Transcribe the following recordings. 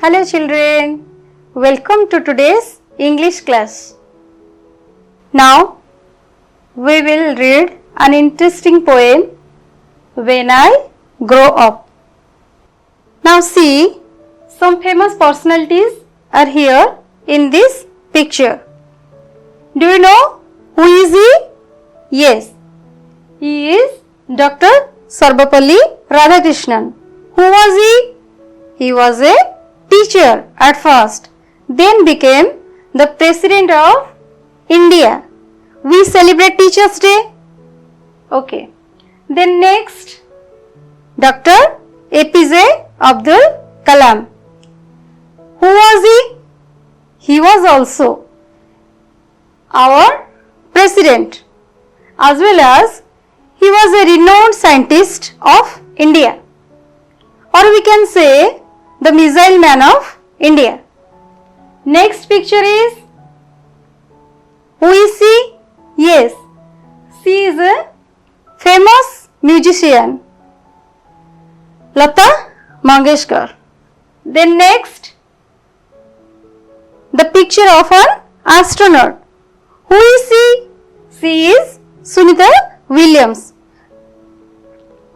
Hello children, welcome to today's English class. Now we will read an interesting poem, When I Grow Up. Now see, some famous personalities are here in this picture. Do you know who is he? Yes, he is Dr. Sarvepalli Radhakrishnan. Who was he? He was a teacher at first, then became the President of India. We celebrate Teachers' Day. Okay. Then next, Dr. APJ Abdul Kalam. Who was he? He was also our President, as well as he was a renowned scientist of India, or we can say the missile man of India. Next picture is, who is she? Yes, she is a famous musician, Lata Mangeshkar. Then next, the picture of an astronaut. Who is she? She is Sunita Williams.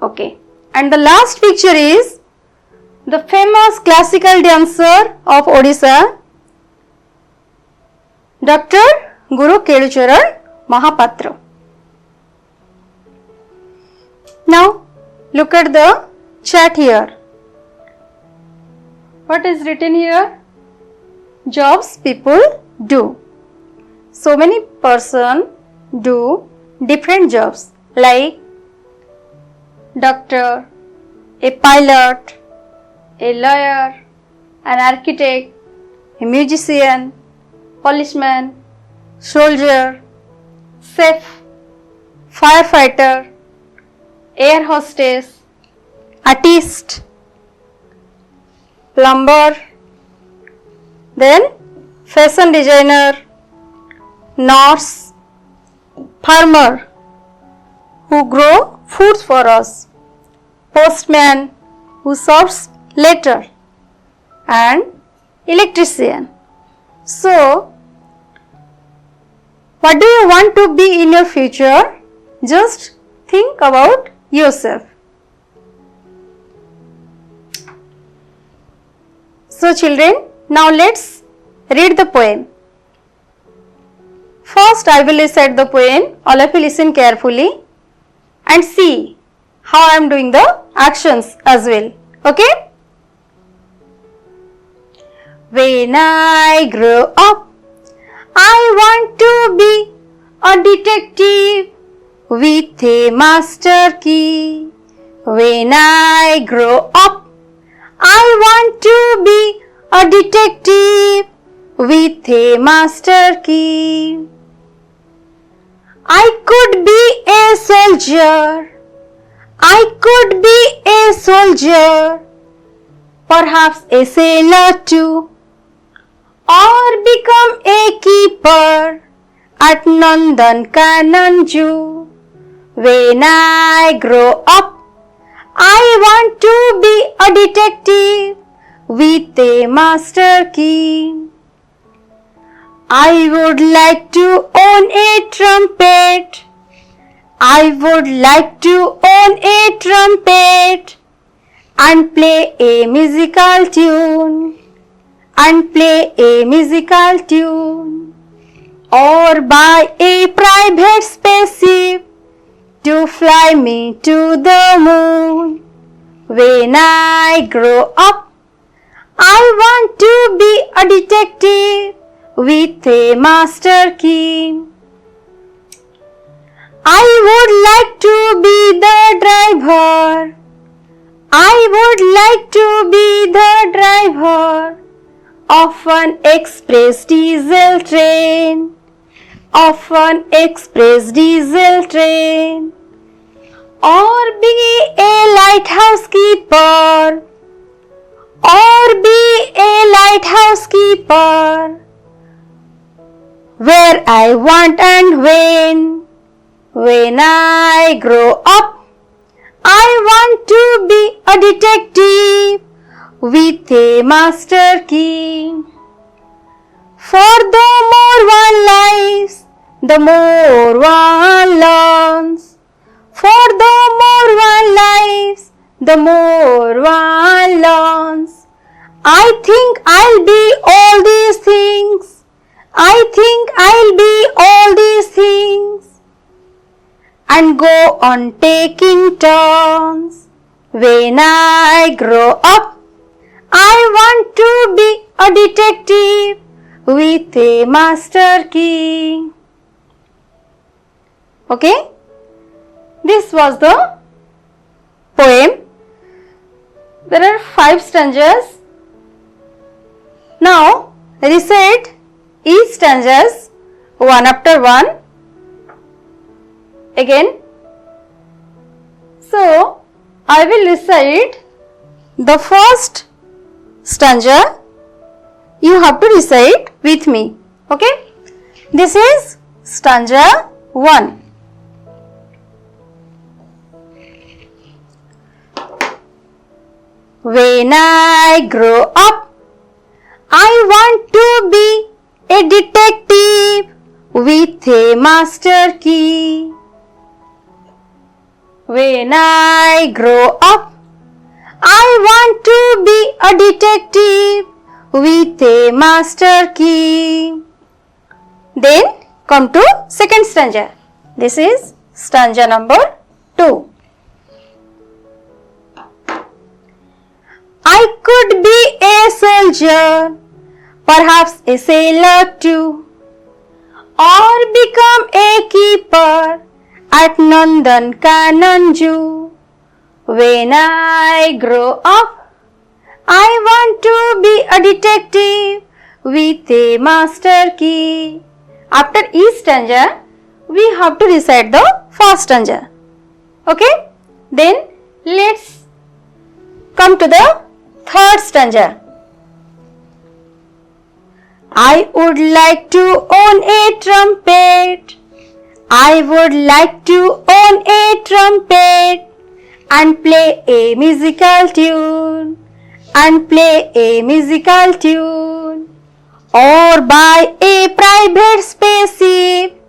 Okay. And the last picture is the famous classical dancer of Odisha, Dr. Guru Kelucharan Mahapatra. Now look at the chat here. What is written here? Jobs people do. So many persons do different jobs like doctor, a pilot, a lawyer, an architect, a musician, policeman, soldier, chef, firefighter, air hostess, artist, plumber, then fashion designer, nurse, farmer who grow foods for us, postman who serves letter, and electrician. So, what do you want to be in your future? Just think about yourself. So children, now let's read the poem. First I will recite the poem. All of you listen carefully and see how I am doing the actions as well. Okay? When I grow up, I want to be a detective with a master key. When I grow up, I want to be a detective with a master key. I could be a soldier. I could be a soldier, perhaps a sailor too, or become a keeper at Nandan Kanan Zoo. When I grow up, I want to be a detective with a master key. I would like to own a trumpet. I would like to own a trumpet and play a musical tune. Or buy a private spaceship to fly me to the moon. When I grow up, I want to be a detective with a master key. I would like to be the driver. I would like to be the driver of an express diesel train. Or be a lighthouse keeper. Where I want and when. When I grow up, I want to be a detective with a master key. For the more one lives, the more one learns. For the more one lives, the more one learns. I think I'll be all these things. I think I'll be all these things. And go on taking turns. When I grow up, I want to be a detective with a master key. Okay? This was the poem. There are 5 stanzas. Now recite each stanzas one after one. Again. So I will recite the first stanza. You have to recite with me. Okay? This is stanza 1. When I grow up, I want to be a detective with a master key. When I grow up, I want to be a detective with a master key. Then come to second stanza. This is stanza number 2. I could be a soldier, perhaps a sailor too, or become a keeper at Nandan Zoo. When I grow up, I want to be a detective with a master key. After each stanza, we have to recite the first stanza. Okay? Then let's come to the third stanza. I would like to own a trumpet. I would like to own a trumpet and play a musical tune. And play a musical tune. Or buy a private spaceship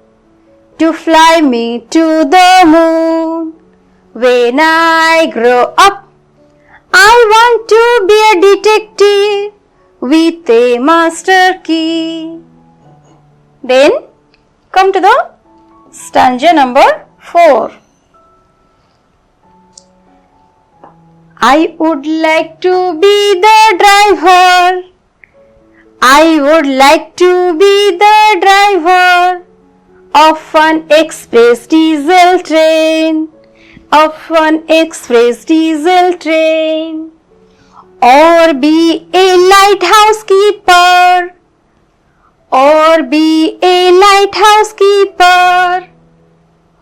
to fly me to the moon. When I grow up, I want to be a detective with a master key. Then come to the stanza number 4. I would like to be the driver. I would like to be the driver of an express diesel train. Of an express diesel train. Or be a lighthouse keeper. Or be a lighthouse keeper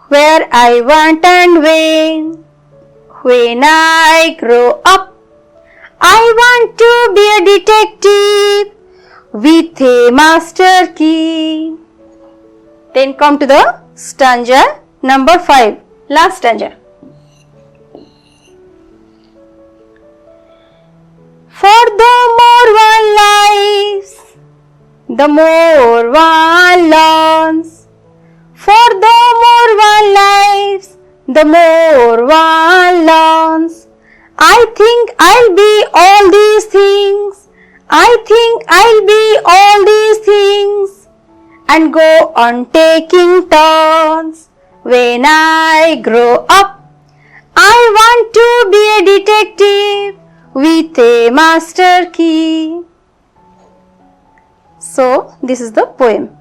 where I want and when I grow up, I want to be a detective with a master key. Then come to the stanza number 5, last stanza. For the more one lives, the more one learns. For the more one lives, the more one learns. I think I'll be all these things. I think I'll be all these things and go on taking turns. When I grow up, I want to be a detective with a master key. So, this is the poem.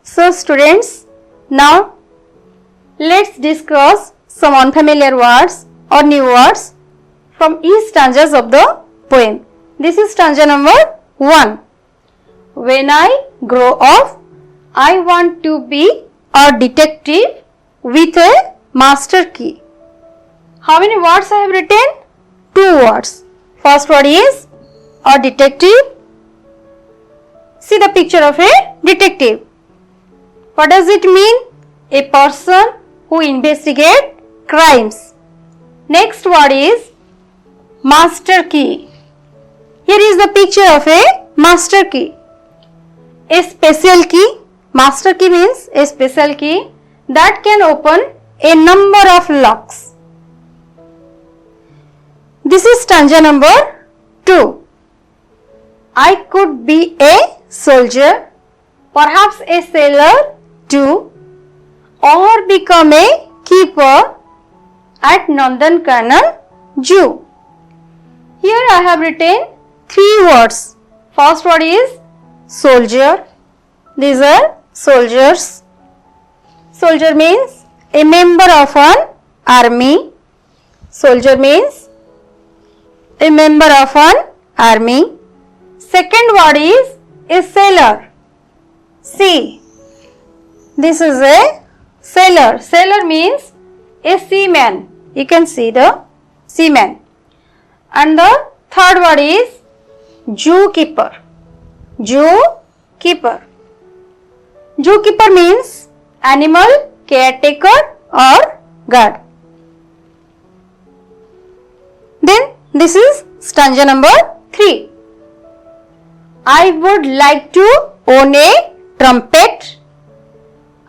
So, students, now let's discuss some unfamiliar words or new words from each stanzas of the poem. This is stanza number 1. When I grow up, I want to be a detective with a master key. How many words I have written? 2 words. First word is a detective. See the picture of a detective. What does it mean? A person who investigates crimes. Next word is master key. Here is the picture of a master key. A special key. Master key means a special key that can open a number of locks. This is stanza number 2. I could be a soldier, perhaps a sailor too, or become a keeper at Nandankanan Zoo. Here I have written 3 words. First word is soldier. These are soldiers. Soldier means a member of an army. Soldier means a member of an army. Second word is a sailor. See, this is a sailor. Sailor means a seaman. You can see the seaman. And the third word is zookeeper. Zookeeper. Zookeeper means animal caretaker or guard. Then this is stanza number 3. I would like to own a trumpet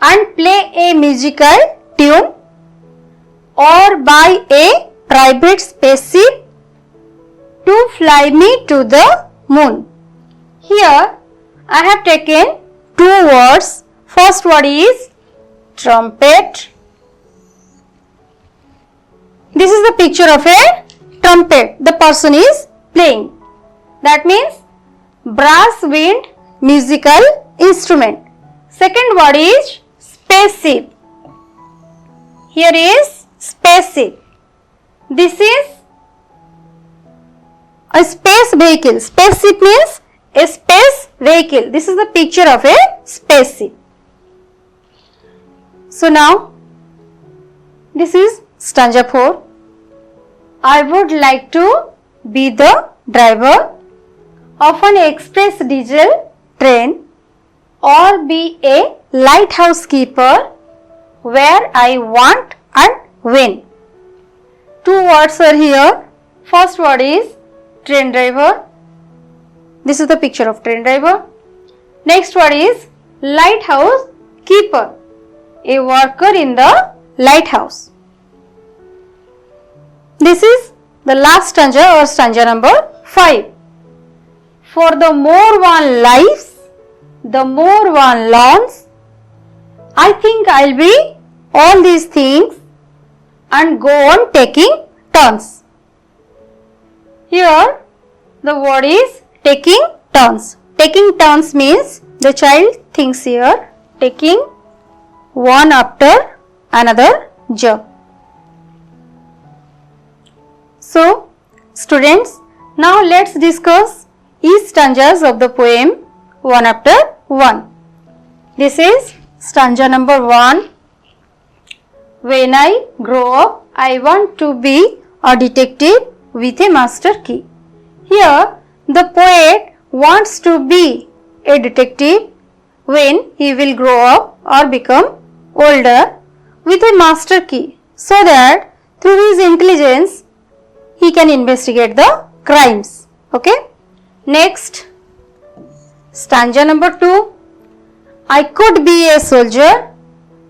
and play a musical tune or buy a private spaceship to fly me to the moon. Here I have taken 2 words. First word is trumpet. This is the picture of a trumpet. The person is playing. That means brass wind musical instrument. Second word is spaceship. Here is spaceship. This is a space vehicle. Spaceship means a space vehicle. This is the picture of a spaceship. So now this is stanza 4. I would like to be the driver of an express diesel train or be a lighthouse keeper where I want and when. 2 words are here. First word is train driver. This is the picture of train driver. Next word is lighthouse keeper, a worker in the lighthouse. This is the last stanza or stanza number 5. For the more one lives, the more one learns. I think I'll be all these things and go on taking turns. Here the word is taking turns. Taking turns means the child thinks here taking one after another job. So students, now let's discuss each stanzas of the poem one after one. This is stanza number 1. When I grow up, I want to be a detective with a master key. Here the poet wants to be a detective when he will grow up or become older with a master key, so that through his intelligence he can investigate the crimes. Okay. Next, stanza number 2. I could be a soldier,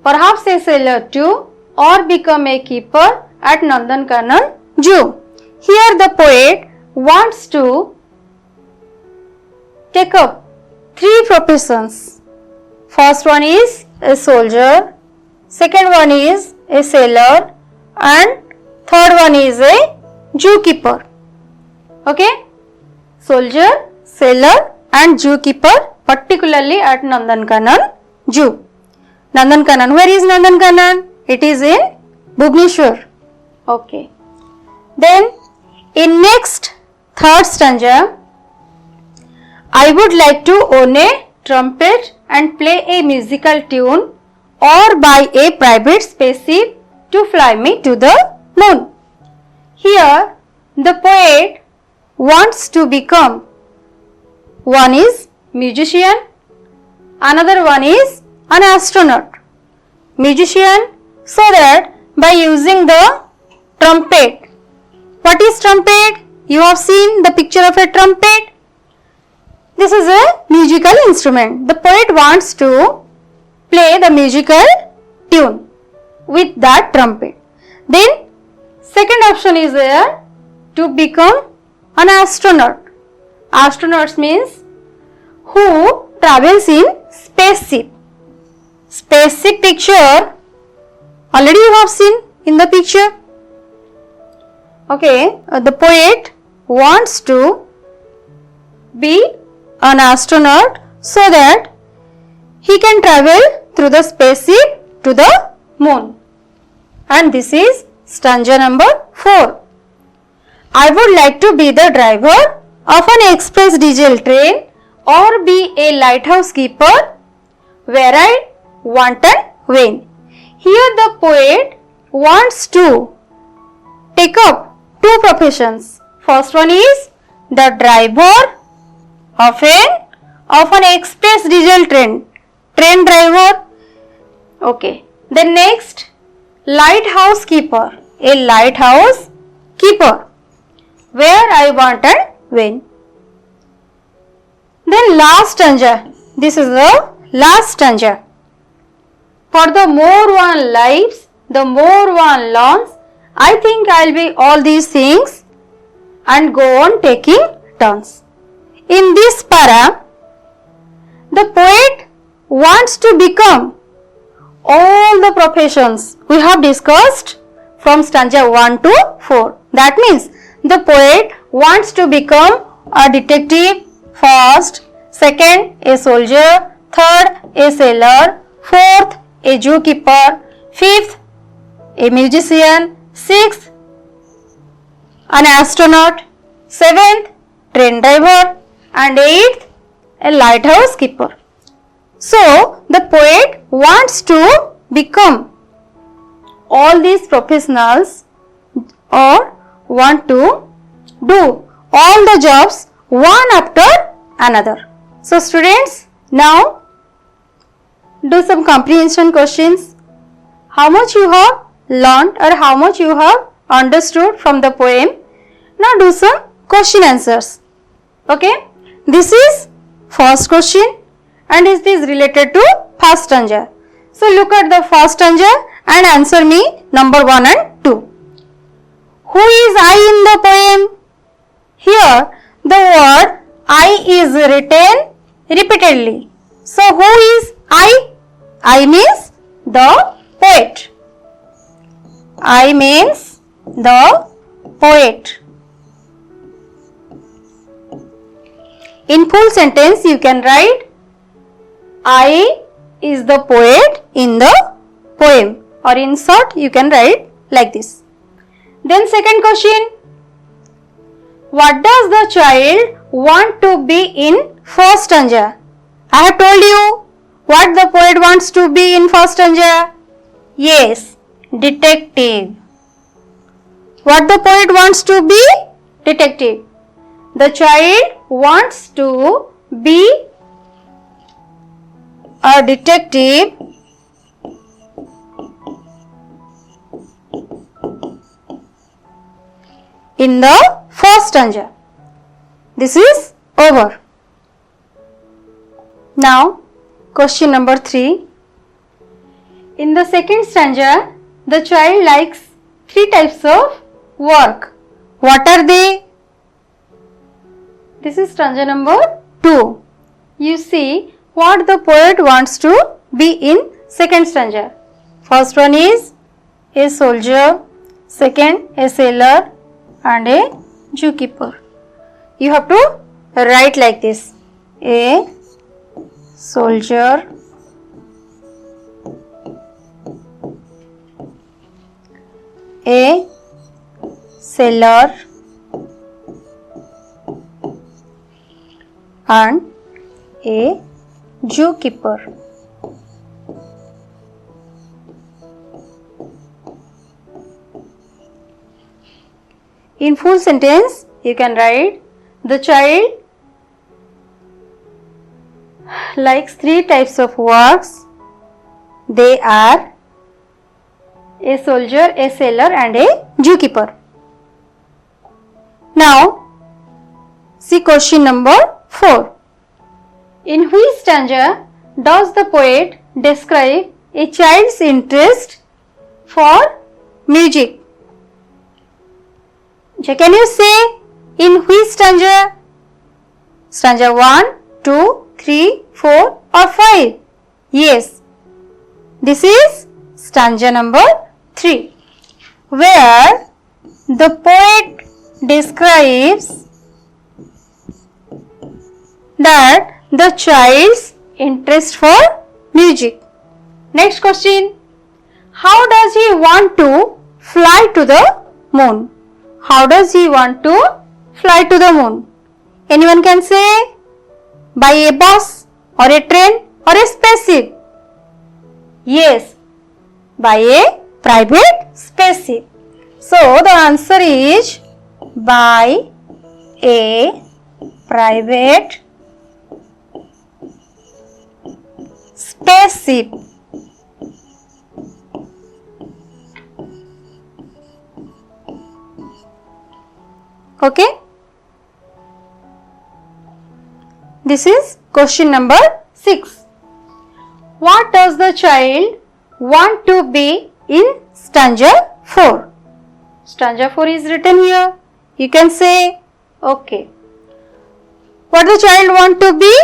perhaps a sailor too, or become a keeper at Nandankanan Zoo. Here the poet wants to take up 3 professions. First one is a soldier, second one is a sailor, and third one is a zookeeper. Okay? Soldier, sailor and zookeeper, particularly at Nandankanan Zoo. Nandankanan, where is Nandankanan? It is in Bhubaneswar. Okay. Then in next third stanza, I would like to own a trumpet and play a musical tune or buy a private spaceship to fly me to the moon. Here the poet wants to become, one is musician, another one is an astronaut. Musician, so that by using the trumpet. What is trumpet? You have seen the picture of a trumpet. This is a musical instrument. The poet wants to play the musical tune with that trumpet. Then second option is there, to become an astronaut. Astronauts means who travels in spaceship. Spaceship picture already you have seen in the picture. Okay, the poet wants to be an astronaut so that he can travel through the spaceship to the moon. And this is stanza number 4. I would like to be the driver of an express diesel train or be a lighthouse keeper where I want and when. Here the poet wants to take up 2 professions. First one is the driver of an express diesel train driver. Okay. Then next, lighthouse keeper, a lighthouse keeper where I want and when. Then last stanza, this is the last stanza. For the more one lives, the more one learns. I think I'll be all these things and go on taking turns. In this para, the poet wants to become all the professions we have discussed from stanza 1 to 4. That means the poet wants to become a detective first, second a soldier, third a sailor, fourth a zookeeper, fifth a musician, sixth an astronaut, seventh train driver, and eighth a lighthouse keeper. So the poet wants to become all these professionals or want to do all the jobs one after another. So students, now do some comprehension questions. How much you have learned or how much you have understood from the poem. Now do some question answers. Okay, this is first question and it is related to first stanza. So look at the first stanza and answer me number 1 and 2. Who is I in the poem? Here the word I is written repeatedly. So who is I? I means the poet. I means the poet. In full sentence you can write I is the poet in the poem, or in short you can write like this. Then second question, what does the child want to be in first stanza? I have told you what the poet wants to be in first stanza. Yes, detective. What the poet wants to be? Detective. The child wants to be a detective in the first stanza. This is over. Now, question number 3. In the second stanza, the child likes 3 types of work. What are they? This is stanza number 2. You see what the poet wants to be in second stanza. First one is a soldier, second a sailor and a zookeeper. You have to write like this: a soldier, a sailor and a zookeeper. In full sentence, you can write the child likes 3 types of works. They are a soldier, a sailor and a zookeeper. Now, see question number 4. In which stanza does the poet describe a child's interest for music? So, can you say in which stanza? Stanza 1, 2, 3, 4 or 5? Yes, this is stanza number 3, where the poet describes that the child's interest for music. Next question. How does he want to fly to the moon? How does he want to fly to the moon? Anyone can say? By a bus or a train or a spaceship? Yes, by a private spaceship. So, the answer is by a private spaceship. Okay? This is question number 6. What does the child want to be in stanza 4? Stanza 4 is written here. You can say, okay. What the child want to be?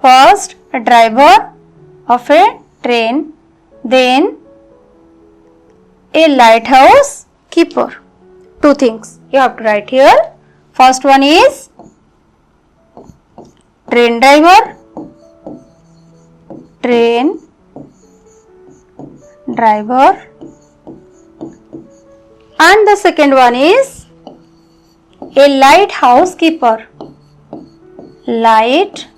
First, a driver of a train, then a lighthouse keeper. Two things you have to write here. First one is train driver, and the second one is a lighthouse keeper. Lighthouse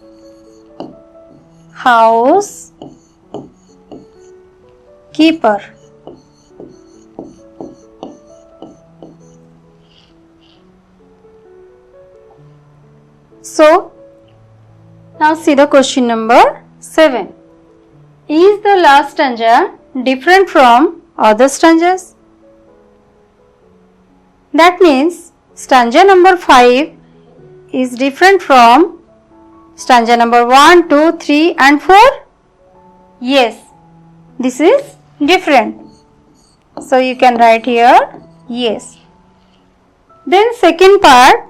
keeper. So, now see the question number 7. Is the last stanza different from other stanzas? That means stanza number 5 is different from stanza number 1, 2, 3 and 4? Yes, this is different. So, you can write here yes. Then second part,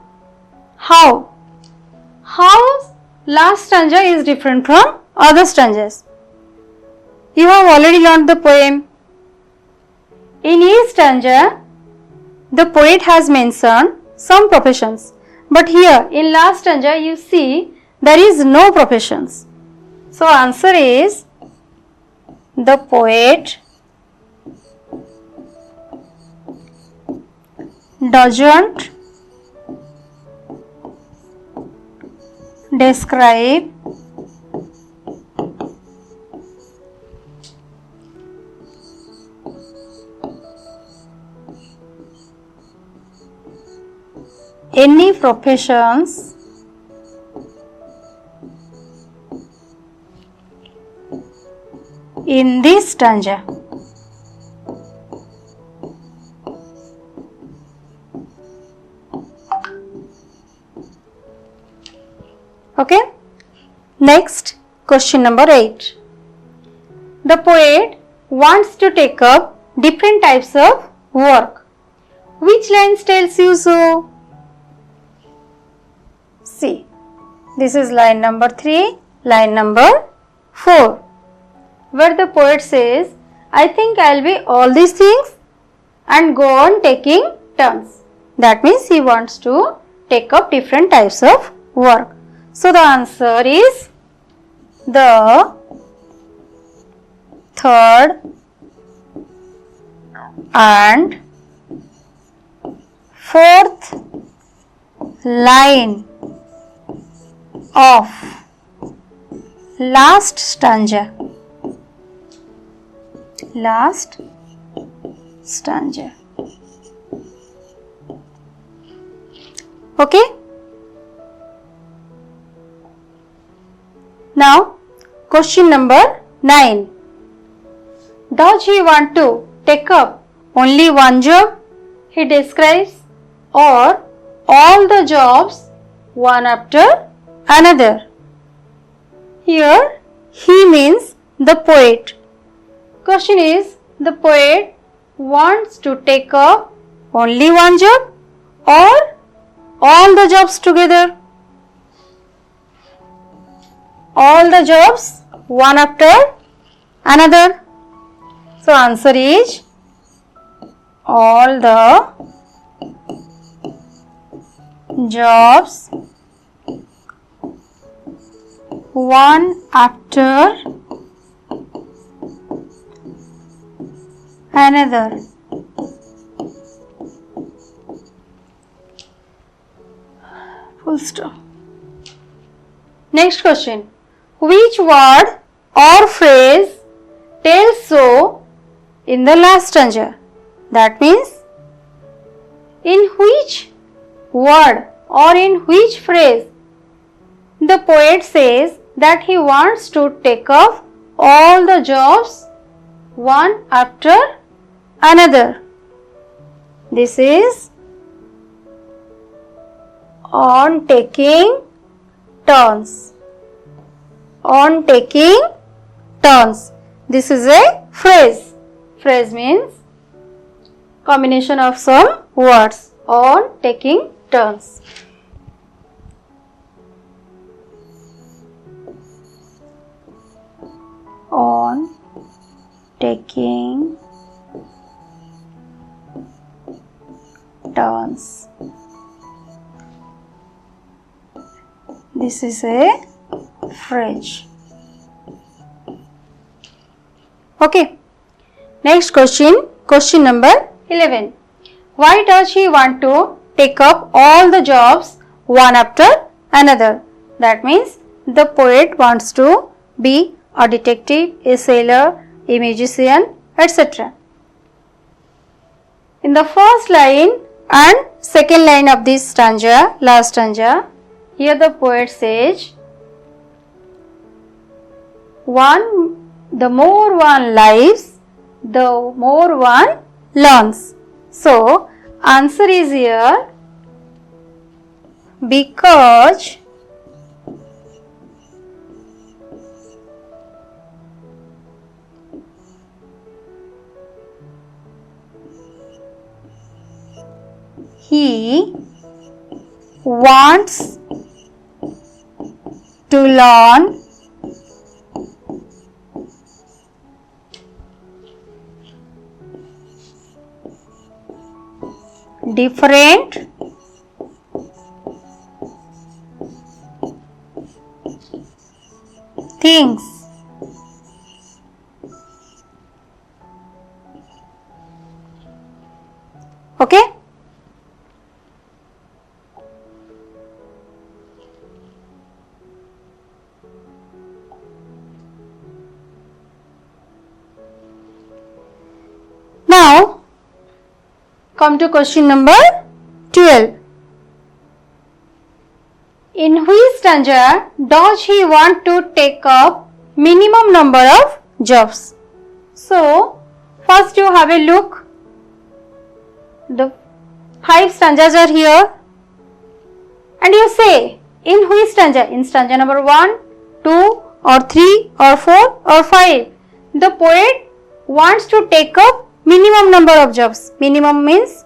how? How last stanza is different from other stanzas? You have already learned the poem. In each stanza, the poet has mentioned some professions. But here in last stanza you see there is no professions. So answer is the poet doesn't describe any professions in this stanza. Okay. Next, question number 8. The poet wants to take up different types of work. Which lines tells you so? See, this is line number 3, line number 4, where the poet says, I think I'll be all these things and go on taking turns. That means he wants to take up different types of work. So the answer is the third and fourth line of last stanza. Last stanza. Okay. Now, question number 9. Does he want to take up only one job he describes, or all the jobs one after another. Here he means the poet. Question is, the poet wants to take up only one job or all the jobs together? All the jobs one after another. So answer is all the jobs one after another. Full stop. Next question. Which word or phrase tells so in the last stanza? That means, in which word or in which phrase the poet says that he wants to take up all the jobs one after another. This is on taking turns. On taking turns. This is a phrase. Phrase means combination of some words. On taking turns. On taking turns. This is a phrase. Okay. Next question. Question number 11. Why does he want to take up all the jobs one after another? That means the poet wants to be a detective, a sailor, a musician, etc. In the first line and second line of this stanza, last stanza, here the poet says, the more one lives, the more one learns. So, answer is here, because he wants to learn different things. Okay? Now, come to question number 12. In which stanza does he want to take up minimum number of jobs? So, first you have a look. The 5 stanzas are here. And you say, in which stanza? In stanza number 1, 2 or 3 or 4 or 5. The poet wants to take up minimum number of jobs. Minimum means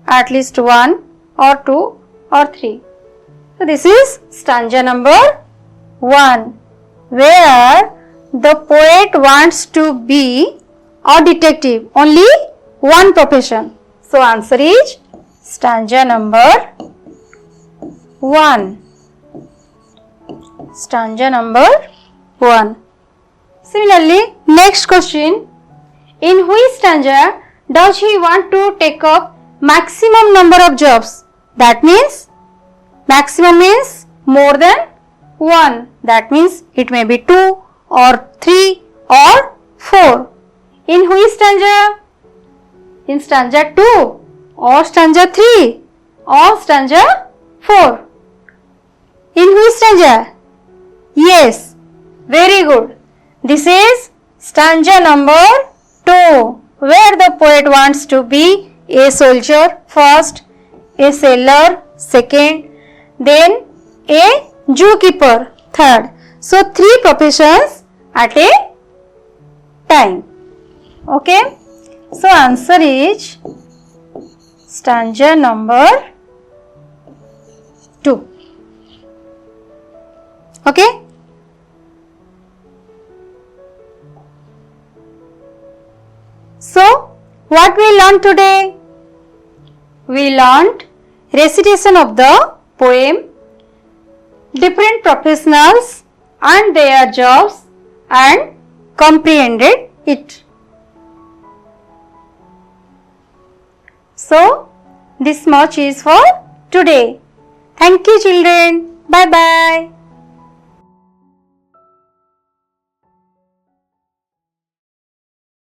at least 1 or 2 or 3. So this is stanza number 1, where the poet wants to be a detective, only one profession. So answer is stanza number 1. Stanza number 1. Similarly, next question. In which stanza does he want to take up maximum number of jobs? That means, maximum means more than 1. That means it may be 2 or 3 or 4. In which stanza? In stanza 2 or stanza 3 or stanza 4. In which stanza? Yes, very good. This is stanza number 2, where the poet wants to be a soldier first, a sailor second, then a zookeeper, third. So 3 professions at a time. Okay. So answer is stanza number 2. Okay. So what we learned today? We learned recitation of the poem, different professionals and their jobs, and comprehended it. So this much is for today. Thank you children. Bye bye.